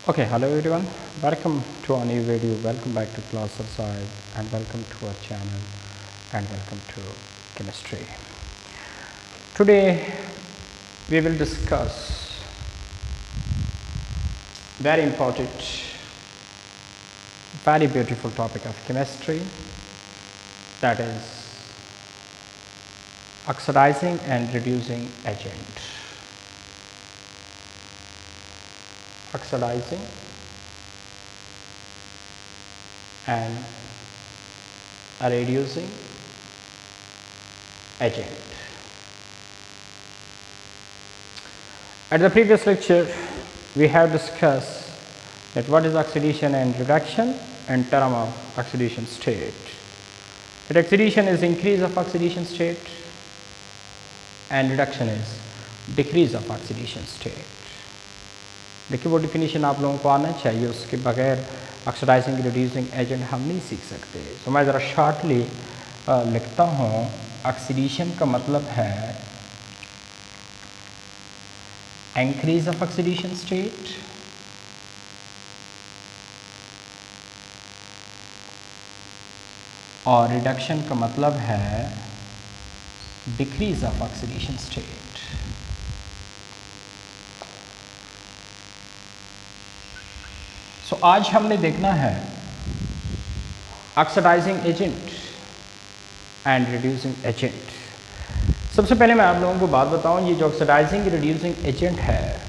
Okay, hello everyone. Welcome to our new video. Welcome back to Closer Side and welcome to our channel and welcome to chemistry. Today we will discuss very important, very beautiful topic of chemistry, that is oxidizing and reducing agent. Oxidizing and reducing agent. At the previous lecture, we have discussed that what is oxidation and reduction in term of oxidation state. That oxidation is increase of oxidation state and reduction is decrease of oxidation state. देखिए वो definition आप लोगों को आना चाहिए, उसके बगैर oxidising reducing agent हम नहीं सीख सकते। तो मैं ज़रा शॉर्टली लिखता हूँ। ऑक्सीडेशन का मतलब है इंक्रीज ऑफ ऑक्सीडेशन स्टेट और रिडक्शन का मतलब है डिक्रीज ऑफ ऑक्सीडेशन स्टेट। तो आज हमने देखना है oxidizing agent and reducing agent. सबसे पहले मैं आप लोगों को बात बताऊं, ये जो ऑक्सीडाइजिंग रिड्यूसिंग एजेंट है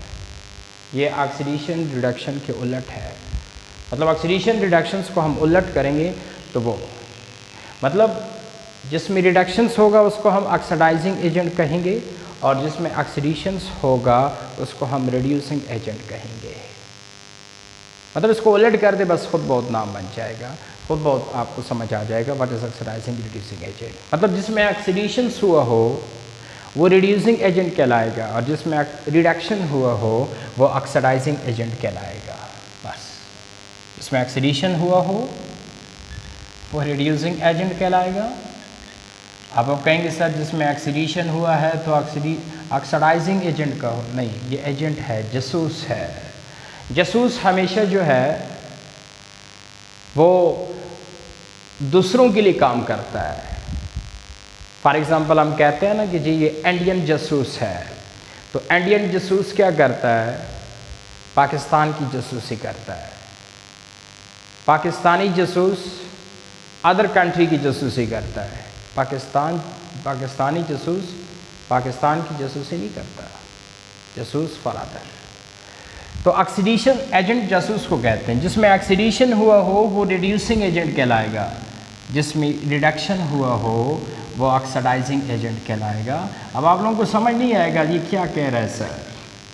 ये ऑक्सीडेशन रिडक्शन के उलट है। मतलब ऑक्सीडेशन रिडक्शंस को हम उलट करेंगे तो वो मतलब जिसमें रिडक्शंस होगा उसको हम ऑक्सीडाइजिंग एजेंट कहेंगे और जिसमें ऑक्सीडेशंस होगा उसको हम रिड्यूसिंग एजेंट कहेंगे। मतलब इसको उलट कर दे बस खुद बहुत नाम बन जाएगा, खुद बहुत आपको समझ आ जाएगा what is oxidizing reducing agent. मतलब जिसमें ऑक्सीडेशंस हुआ हो वो रिड्यूसिंग एजेंट कहलाएगा और जिसमें रिडक्शन हुआ हो वो ऑक्सीडाइजिंग एजेंट कहलाएगा। बस जिसमें ऑक्सीडेशन हुआ हो वो रिड्यूसिंग एजेंट कहलाएगा। अब आप कहेंगे सर जिसमें ऑक्सीडेशन हुआ है तो ऑक्सीडाइजिंग एजेंट का हो, नहीं, ये एजेंट है, जासूस है। जासूस हमेशा जो है वो दूसरों के लिए काम करता है। फॉर एग्ज़ाम्पल हम कहते हैं ना कि जी ये इंडियन जासूस है, तो इंडियन जासूस क्या करता है? पाकिस्तान की जासूसी करता है। पाकिस्तानी जासूस अदर कंट्री की जासूसी करता है। पाकिस्तानी जासूस पाकिस्तान की जासूसी नहीं करता, जासूस फॉर अदर। तो ऑक्सीडेशन एजेंट जासूस को कहते हैं। जिसमें ऑक्सीडेशन हुआ हो वो रिड्यूसिंग एजेंट कहलाएगा, जिसमें रिडक्शन हुआ हो वो ऑक्सीडाइजिंग एजेंट कहलाएगा। अब आप लोगों को समझ नहीं आएगा ये क्या कह रहा है सर,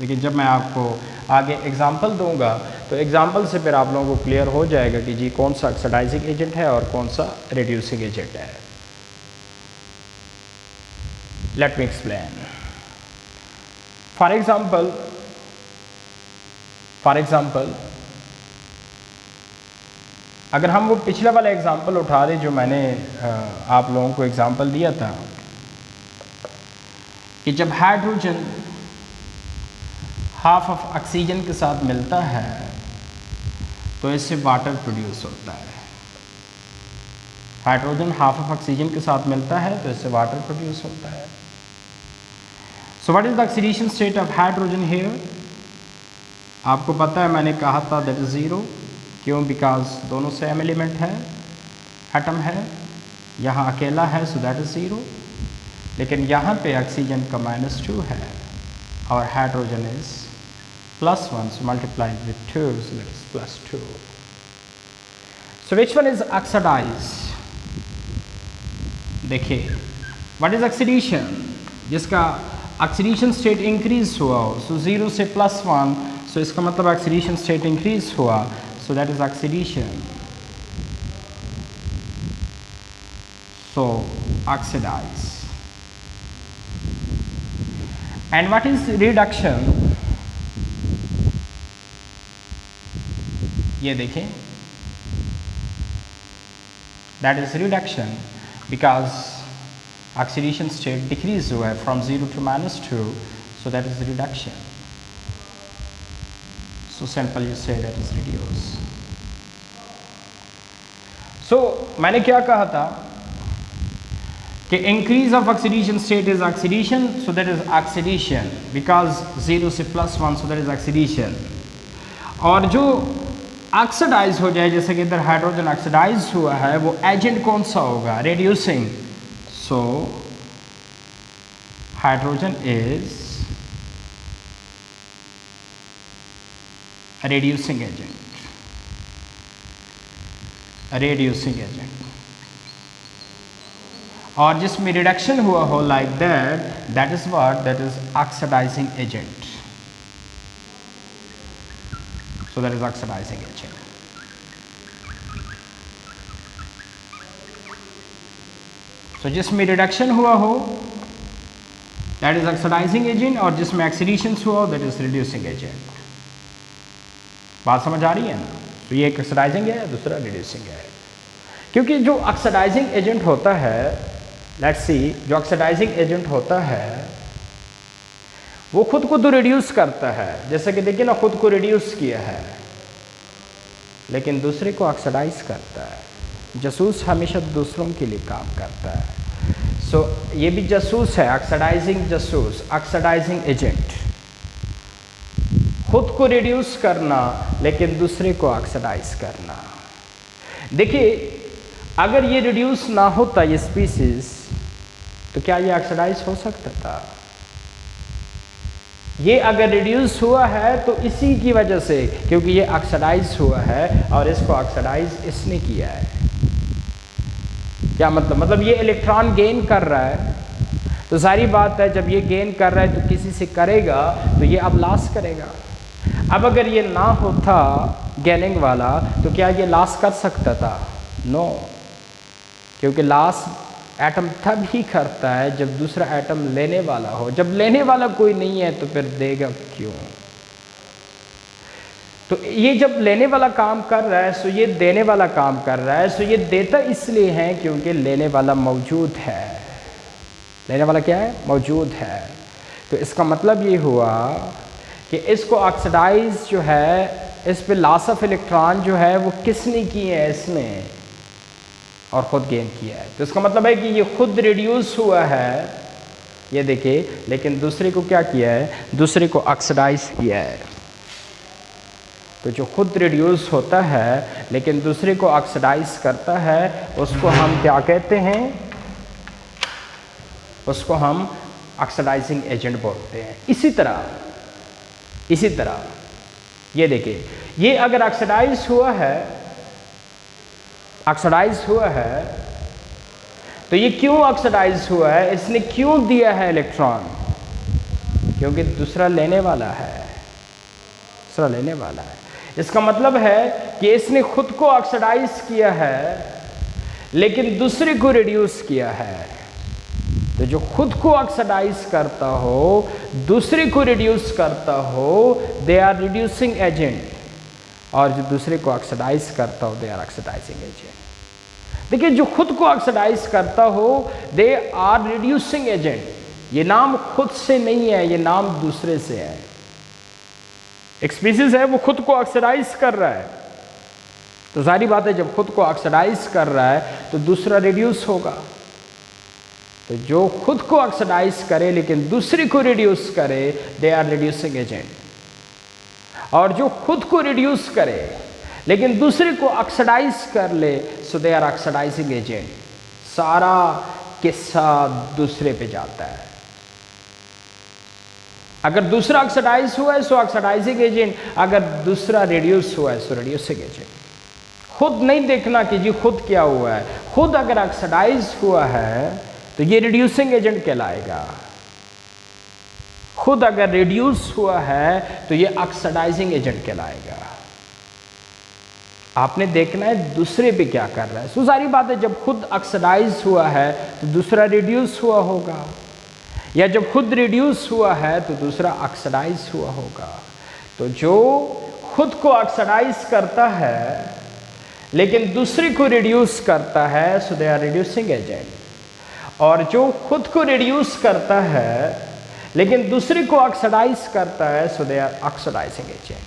लेकिन जब मैं आपको आगे एग्जांपल दूंगा तो एग्जांपल से फिर आप लोगों को क्लियर हो जाएगा कि जी कौन सा ऑक्सीडाइजिंग एजेंट है और कौन सा रिड्यूसिंग एजेंट है। Let me explain. For example अगर हम वो पिछला वाला एग्ज़ाम्पल उठा दें जो मैंने आप लोगों को एग्ज़ाम्पल दिया था कि जब हाइड्रोजन हाफ ऑफ ऑक्सीजन के साथ मिलता है तो इससे वाटर प्रोड्यूस होता है। हाइड्रोजन हाफ ऑफ ऑक्सीजन के साथ मिलता है तो इससे वाटर प्रोड्यूस होता है। So what is the oxidation state of hydrogen here? आपको पता है मैंने कहा था दैट इज ज़ीरो। क्यों? बिकॉज दोनों सेम एलिमेंट है, एटम है, यहाँ अकेला है सो दैट इज ज़ीरो। लेकिन यहाँ पे ऑक्सीजन का -2 है और hydrogen is +1, so multiplied with 2, so that is +2. So which one is oxidized? देखिए what is oxidation? जिसका ऑक्सीडेशन स्टेट इंक्रीज हुआ हो, सो 0 से +1, सो इसका मतलब ऑक्सीडेशन स्टेट इंक्रीज हुआ, so that is oxidation. So oxidize. And what is reduction? ये देखें, that is reduction because oxidation state decrease हुआ है from 0 to -2, so that is reduction. So simple you say that is reduce. So मैंने क्या कहा था कि increase of oxidation state is oxidation, so that is oxidation because 0 से +1, so that is oxidation. और जो ऑक्सीडाइज हो जाए, जैसे कि इधर हाइड्रोजन ऑक्सीडाइज हुआ है, वो एजेंट कौन सा होगा? Reducing. So hydrogen is reducing agent. Reducing agent. और जिसमें रिडक्शन हुआ हो like that, that is what? That is oxidizing agent. So that is oxidizing agent. So जिसमें रिडक्शन हुआ हो that is oxidizing agent, और जिसमें ऑक्सीडेशन हुआ हो that is reducing agent. बात समझ आ रही है ना? तो ये एक ऑक्सीडाइजिंग है, दूसरा रिड्यूसिंग है. क्योंकि जो ऑक्सीडाइजिंग एजेंट होता है, लेट्स सी, जो ऑक्सीडाइजिंग एजेंट होता है वो खुद को तो रिड्यूस करता है, जैसे कि देखिए ना, खुद को रिड्यूस किया है, लेकिन दूसरे को ऑक्सीडाइज करता है. जासूस हमेशा दूसरों के लिए काम करता है. सो ये भी जासूस है, ऑक्सीडाइजिंग जासूस, ऑक्सीडाइजिंग एजेंट. खुद को रिड्यूस करना लेकिन दूसरे को ऑक्सीडाइज करना. देखिए, अगर ये रिड्यूस ना होता ये स्पीसीज, तो क्या ये ऑक्सीडाइज हो सकता था? ये अगर रिड्यूस हुआ है तो इसी की वजह से, क्योंकि ये ऑक्सीडाइज हुआ है और इसको ऑक्सीडाइज इसने किया है. क्या मतलब? मतलब ये इलेक्ट्रॉन गेन कर रहा है, तो सारी बात है, जब ये गेन कर रहा है तो किसी से करेगा, तो ये अब लॉस करेगा. अब अगर ये ना होता गेनिंग वाला, तो क्या ये लॉस कर सकता था? नो, क्योंकि लॉस एटम तब ही करता है जब दूसरा एटम लेने वाला हो. जब लेने वाला कोई नहीं है तो फिर देगा क्यों? तो ये जब लेने वाला काम कर रहा है, सो ये देने वाला काम कर रहा है. सो ये देता इसलिए है क्योंकि लेने वाला मौजूद है. लेने वाला क्या है? मौजूद है. तो इसका मतलब ये हुआ कि इसको ऑक्सीडाइज जो है, इस पे लॉस ऑफ इलेक्ट्रॉन जो है वो किसने की है? इसने, और ख़ुद गेन किया है. तो इसका मतलब है कि ये खुद रिड्यूस हुआ है, ये देखिए, लेकिन दूसरे को क्या किया है? दूसरे को ऑक्सीडाइज किया है. तो जो खुद रिड्यूस होता है लेकिन दूसरे को ऑक्सीडाइज करता है, उसको हम क्या कहते हैं? उसको हम ऑक्सीडाइजिंग एजेंट बोलते हैं. इसी तरह ये देखिए, ये अगर ऑक्सीडाइज हुआ है, तो ये क्यों ऑक्सीडाइज हुआ है? इसने क्यों दिया है इलेक्ट्रॉन? क्योंकि दूसरा लेने वाला है. इसका मतलब है कि इसने खुद को ऑक्सीडाइज किया है लेकिन दूसरे को रिड्यूस किया है. तो जो खुद को ऑक्सीडाइज करता हो, दूसरे को रिड्यूस करता हो, दे आर रिड्यूसिंग एजेंट. और जो दूसरे को ऑक्सीडाइज करता हो, दे आर ऑक्सीडाइजिंग एजेंट. देखिए, जो खुद को ऑक्सीडाइज करता हो, दे आर रिड्यूसिंग एजेंट. ये नाम खुद से नहीं है, ये नाम दूसरे से है. एक स्पीसीज है, वो खुद को ऑक्सीडाइज कर रहा है, तो सारी बात है, जब खुद को ऑक्सीडाइज कर रहा है तो दूसरा रिड्यूस होगा. तो जो खुद को ऑक्सीडाइज करे लेकिन दूसरे को रिड्यूस करे, दे आर रिड्यूसिंग एजेंट. और जो खुद को रिड्यूस करे लेकिन दूसरे को ऑक्सीडाइज कर ले, सो दे आर ऑक्सीडाइजिंग एजेंट. सारा किस्सा दूसरे पे जाता है. अगर दूसरा ऑक्सीडाइज हुआ है, सो ऑक्सीडाइजिंग एजेंट. अगर दूसरा रिड्यूस हुआ है, सो रिड्यूसिंग एजेंट. खुद नहीं देखना कि जी खुद क्या हुआ है. खुद अगर ऑक्सीडाइज हुआ है तो ये रिड्यूसिंग एजेंट कहलाएगा. खुद अगर रिड्यूस हुआ है तो ये ऑक्सीडाइजिंग एजेंट कहलाएगा. आपने देखना है दूसरे पे क्या कर रहा है. सो सारी बात है, जब खुद ऑक्सीडाइज हुआ है तो दूसरा रिड्यूस हुआ होगा, या जब खुद रिड्यूस हुआ है तो दूसरा ऑक्सीडाइज हुआ होगा. तो जो खुद को ऑक्सीडाइज करता है लेकिन दूसरे को रिड्यूस करता है, so they are reducing agent. और जो खुद को रिड्यूस करता है लेकिन दूसरे को ऑक्सीडाइज करता है, so they are oxidising agent.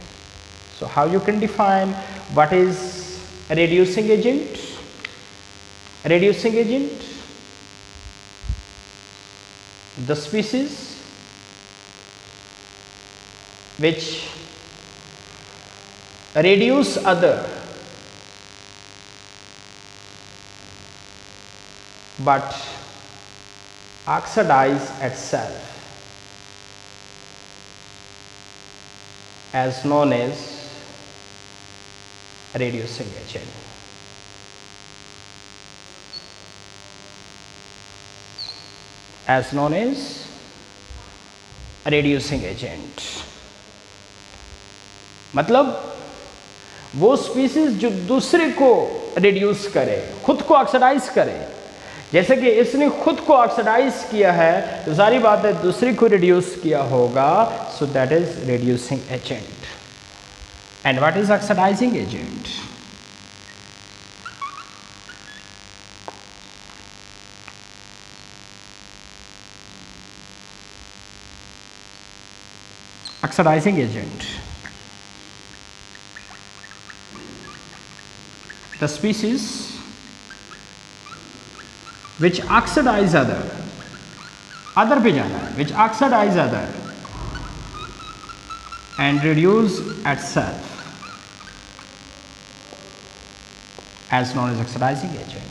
So how you can define what is a reducing agent? A reducing agent, the species which reduce other but oxidize itself as known as reducing agent. As known as reducing agent. मतलब वो species जो दूसरे को reduce करे, खुद को oxidise करे। जैसे कि इसने खुद को ऑक्सीडाइज किया है तो सारी बात है दूसरे को रिड्यूस किया होगा, so that is reducing agent. And what is oxidizing agent? Oxidizing agent, the species which oxidize other पे जाना है, which oxidize other and reduce itself as known as oxidizing agent।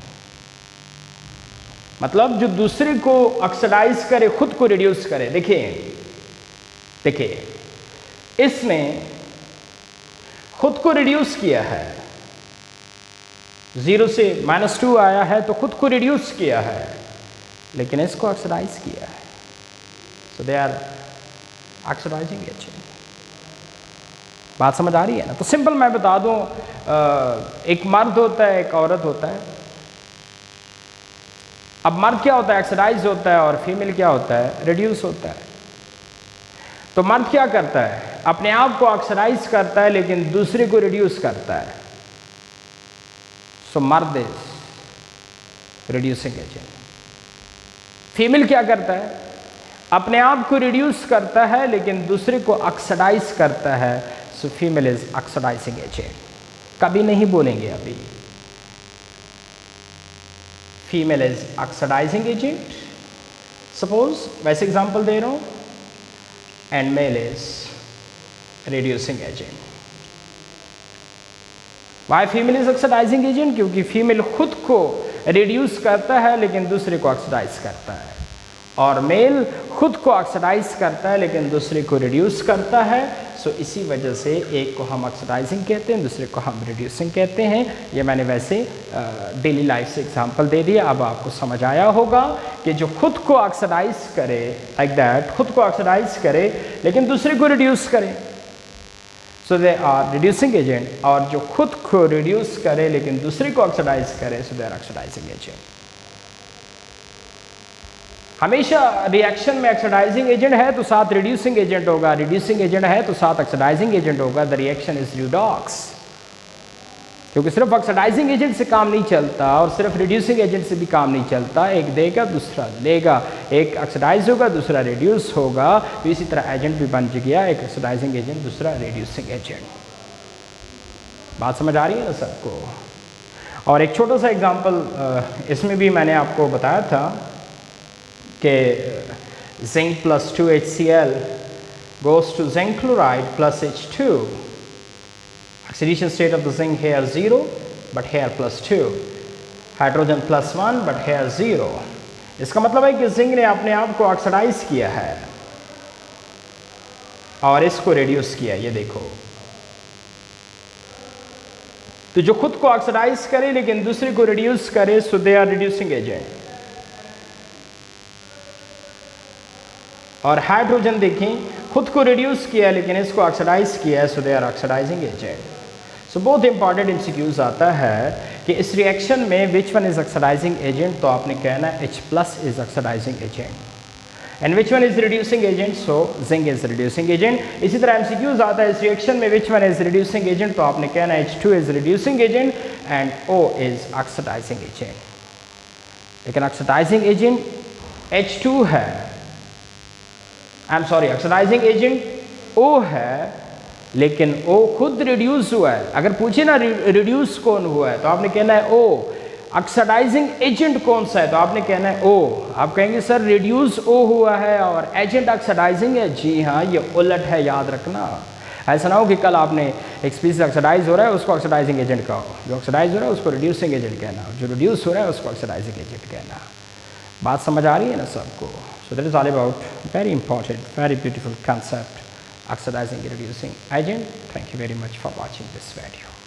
मतलब जो दूसरे को ऑक्सीडाइज करे, खुद को रिड्यूस करे। देखिए इसने खुद को रिड्यूस किया है, 0 से -2 आया है तो खुद को रिड्यूस किया है, लेकिन इसको ऑक्सीडाइज किया है, so they are oxidising agent. बात समझ आ रही है ना? तो सिंपल मैं बता दूं, एक मर्द होता है, एक औरत होता है। अब मर्द क्या होता है? ऑक्सीडाइज होता है, और फीमेल क्या होता है? रिड्यूस होता है। तो मर्द क्या करता है? अपने आप को ऑक्सीडाइज करता है लेकिन दूसरे को रिड्यूस करता है, सो मर्द इज रिड्यूसिंग एजेंट। फीमेल क्या करता है? अपने आप को रिड्यूस करता है लेकिन दूसरे को ऑक्सीडाइज करता है, so female is oxidizing agent. कभी नहीं बोलेंगे अभी। Female is oxidizing agent, suppose वैसे एग्जांपल दे रहा हूं, and male is reducing agent। Why female is oxidizing agent? क्योंकि फीमेल खुद को रिड्यूस करता है लेकिन दूसरे को ऑक्सीडाइज करता है, और मेल खुद को ऑक्सीडाइज करता है लेकिन दूसरे को रिड्यूस करता है। सो इसी वजह से एक को हम ऑक्सीडाइजिंग कहते हैं, दूसरे को हम रिड्यूसिंग कहते हैं। ये मैंने वैसे डेली लाइफ से एग्जांपल दे दिया। अब आपको समझ आया होगा कि जो खुद को ऑक्सीडाइज करे, लाइक दैट, खुद को ऑक्सीडाइज करे लेकिन दूसरे को रिड्यूस करे, सो दे आर रिड्यूसिंग एजेंट। और जो खुद को रिड्यूस करे लेकिन दूसरे को ऑक्सीडाइज करे, सो दे आर ऑक्सीडाइजिंग एजेंट। हमेशा रिएक्शन में ऑक्सीडाइजिंग एजेंट है तो साथ रिड्यूसिंग एजेंट होगा, रिड्यूसिंग एजेंट है तो साथ ऑक्सीडाइजिंग एजेंट होगा। द रिएक्शन इज रिडॉक्स, क्योंकि सिर्फ ऑक्सीडाइजिंग एजेंट से काम नहीं चलता और सिर्फ रिड्यूसिंग एजेंट से भी काम नहीं चलता। एक देगा दूसरा लेगा, एक ऑक्सीडाइज होगा दूसरा रिड्यूस होगा, तो इसी तरह एजेंट भी बन गया, एक ऑक्सीडाइजिंग एजेंट दूसरा रिड्यूसिंग एजेंट। बात समझ आ रही है ना सबको? और एक छोटा सा एग्जाम्पल इसमें भी मैंने आपको बताया था कि zinc plus 2HCl goes to zinc chloride plus H2. Oxidation state of the zinc here 0, but here +2. Hydrogen +1, but here 0. इसका मतलब है कि जिंक ने अपने आप को ऑक्सीडाइज किया है और इसको रिड्यूस किया। ये देखो, तो जो खुद को ऑक्सीडाइज करे लेकिन दूसरे को रिड्यूस करे, सो दे आर रिड्यूसिंग एजेंट। और हाइड्रोजन देखें, खुद को रिड्यूस किया लेकिन इसको ऑक्सीडाइज किया है, so they are oxidising agent. So बहुत इंपॉर्टेंट एमसीक्यूज आता है कि इस रिएक्शन में which one is oxidizing agent, तो आपने कहना है H+ is oxidizing agent and which one is reducing agent, so zinc is reducing agent. इसी तरह एमसीक्यूज आता है इस रिएक्शन में which one is reducing agent, तो आपने कहना है H2 is reducing agent and O is oxidizing agent. लेकिन ऑक्सीडाइजिंग एजेंट H2 है, ऑक्सीडाइजिंग एजेंट O है, लेकिन O खुद रिड्यूस हुआ है। अगर पूछे ना रिड्यूस कौन हुआ है तो आपने कहना है O। ऑक्सीडाइजिंग एजेंट कौन सा है तो आपने कहना है O। आप कहेंगे सर रिड्यूस O हुआ है और एजेंट ऑक्सीडाइजिंग है। जी हाँ, ये उलट है, याद रखना। ऐसा ना हो कि कल आपने एक स्पीसीज ऑक्सीडाइज हो रहा है उसको ऑक्सीडाइजिंग एजेंट कहो, जो ऑक्सीडाइज हो रहा है उसको रिड्यूसिंग एजेंट कहना, जो रिड्यूस हो रहा है उसको ऑक्सीडाइजिंग एजेंट कहना। बात समझ आ रही है ना सबको? So that is all about very important, very beautiful concept, oxidizing reducing agent. Thank you very much for watching this video.